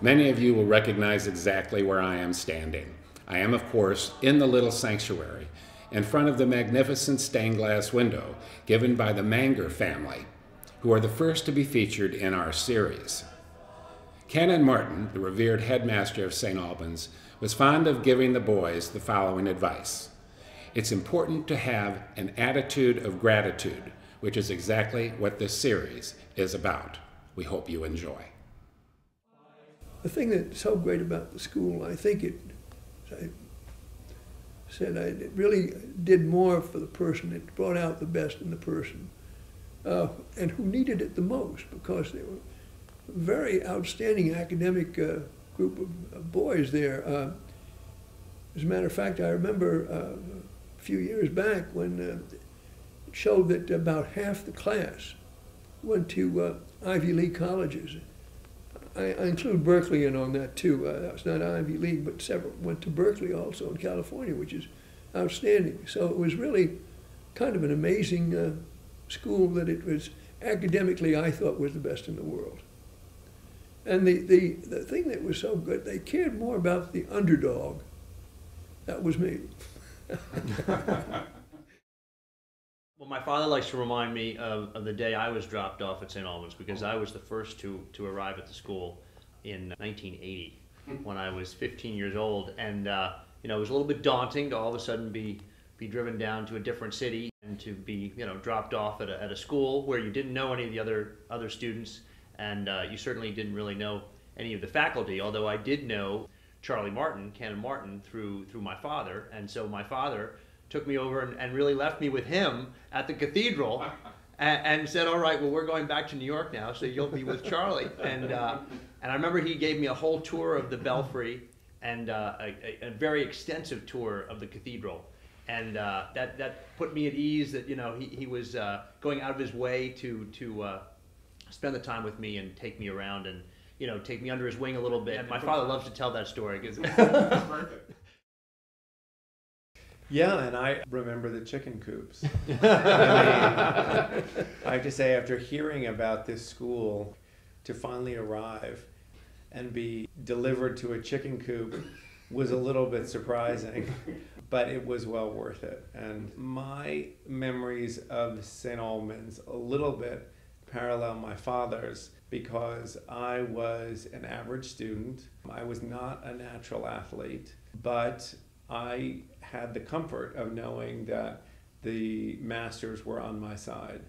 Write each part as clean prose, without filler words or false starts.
Many of you will recognize exactly where I am standing. I am, of course, in the little sanctuary, in front of the magnificent stained glass window given by the Manger family, who are the first to be featured in our series. Canon Martin, the revered headmaster of St. Albans, was fond of giving the boys the following advice. It's important to have an attitude of gratitude, which is exactly what this series is about. We hope you enjoy. The thing that's so great about the school, I think it really did more for the person. It brought out the best in the person, and who needed it the most, because they were a very outstanding academic group of boys there. As a matter of fact, I remember a few years back when it showed that about half the class went to Ivy League colleges. I include Berkeley in on that too. It's not Ivy League, but several went to Berkeley also in California, which is outstanding. So it was really kind of an amazing school that it was academically, I thought, was the best in the world. And the thing that was so good, they cared more about the underdog. That was me. Well, my father likes to remind me of the day I was dropped off at St. Albans, because I was the first to arrive at the school in 1980 when I was 15 years old. And you know, it was a little bit daunting to all of a sudden be driven down to a different city and to be, you know, dropped off at a school where you didn't know any of the other students, and you certainly didn't really know any of the faculty, although I did know Charlie Martin, Canon Martin, through my father. And so my father took me over and really left me with him at the cathedral and said, all right, well, we're going back to New York now, so you'll be with Charlie. And I remember he gave me a whole tour of the belfry and a very extensive tour of the cathedral. And that put me at ease that, you know, he was going out of his way to spend the time with me and take me around and, you know, take me under his wing a little bit. And my father loves to tell that story. Yeah, and I remember the chicken coops. I have to say, after hearing about this school, to finally arrive and be delivered to a chicken coop was a little bit surprising, but it was well worth it. And my memories of St. Albans a little bit parallel my father's, because I was an average student. I was not a natural athlete, but I had the comfort of knowing that the masters were on my side.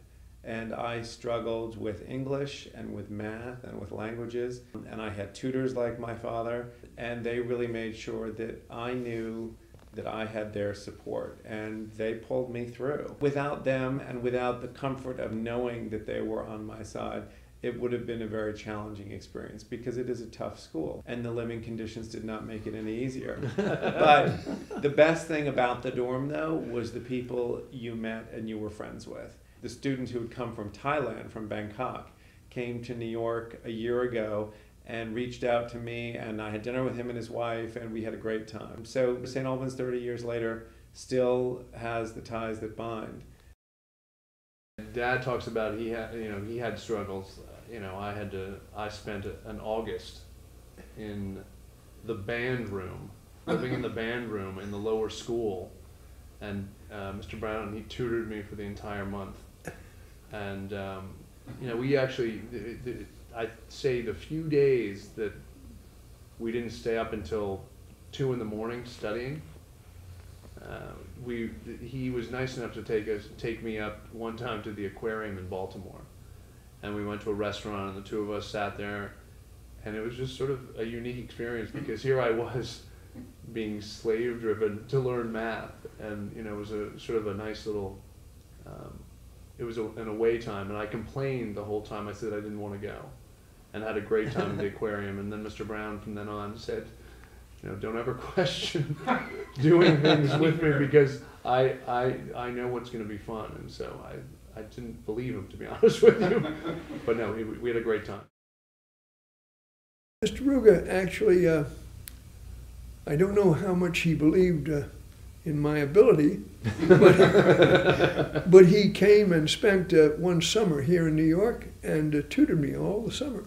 And I struggled with English and with math and with languages. And I had tutors like my father, and they really made sure that I knew that I had their support, and they pulled me through. Without them and without the comfort of knowing that they were on my side, it would have been a very challenging experience, because it is a tough school and the living conditions did not make it any easier. But the best thing about the dorm, though, was the people you met and you were friends with. The students who had come from Thailand, from Bangkok, came to New York a year ago and reached out to me, and I had dinner with him and his wife, and we had a great time. So St. Albans, 30 years later, still has the ties that bind. Dad talks about he had struggles. I spent an August in the band room, living in the band room in the lower school, and Mr. Brown, he tutored me for the entire month. And we actually, I'd say the few days that we didn't stay up until 2 in the morning studying, he was nice enough to take me up one time to the aquarium in Baltimore, and we went to a restaurant, and the two of us sat there, and it was just sort of a unique experience, because here I was being slave driven to learn math, and it was a sort of a nice little it was an away time, and I complained the whole time. I said I didn't want to go, and had a great time at the aquarium. And then Mr. Brown from then on said, don't ever question doing things with me, because I know what's going to be fun. And so I didn't believe him, to be honest with you. But no, we had a great time. Mr. Ruga actually, I don't know how much he believed in my ability, but he came and spent one summer here in New York and tutored me all the summer,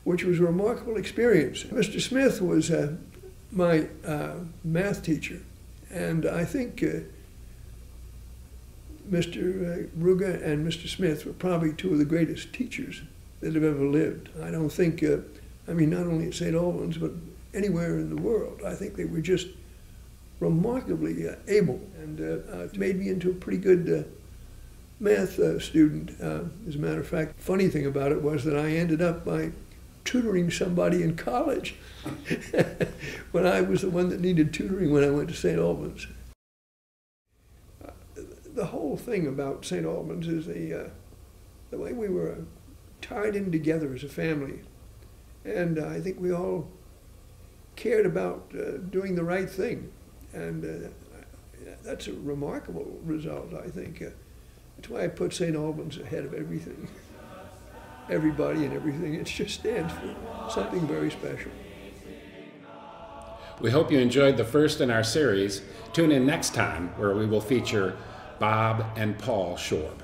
which was a remarkable experience. Mr. Smith was my math teacher, and I think Mr. Ruga and Mr. Smith were probably two of the greatest teachers that have ever lived. I don't think, I mean, not only at St. Albans, but anywhere in the world. I think they were just remarkably able, and it made me into a pretty good math student. As a matter of fact, funny thing about it was that I ended up by tutoring somebody in college when I was the one that needed tutoring when I went to St. Albans. The whole thing about St. Albans is the way we were tied in together as a family, and I think we all cared about doing the right thing. And that's a remarkable result, I think. That's why I put St. Albans ahead of everything. Everybody and everything. It just stands for something very special. We hope you enjoyed the first in our series. Tune in next time where we will feature Bob and Paul Shorb.